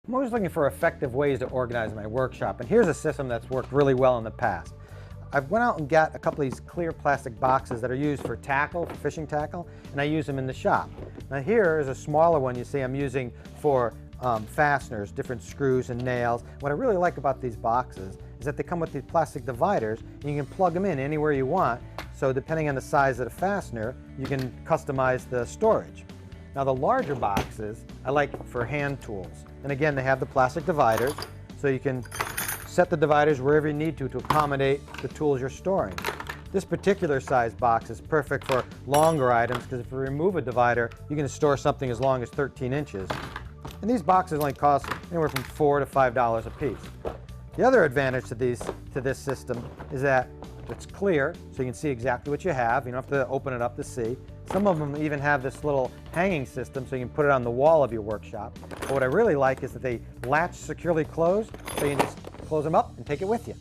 I'm always looking for effective ways to organize my workshop, and here's a system that's worked really well in the past. I've went out and got a couple of these clear plastic boxes that are used for tackle, for fishing tackle, and I use them in the shop. Now here is a smaller one you see I'm using for fasteners, different screws and nails. What I really like about these boxes is that they come with these plastic dividers, and you can plug them in anywhere you want, so depending on the size of the fastener, you can customize the storage. Now the larger boxes I like for hand tools, and again they have the plastic dividers, so you can set the dividers wherever you need to accommodate the tools you're storing. This particular size box is perfect for longer items because if you remove a divider, you can store something as long as 13 inches. And these boxes only cost anywhere from $4 to $5 a piece. The other advantage to this system is that it's clear, so you can see exactly what you have. You don't have to open it up to see. Some of them even have this little hanging system so you can put it on the wall of your workshop. But what I really like is that they latch securely closed, so you can just close them up and take it with you.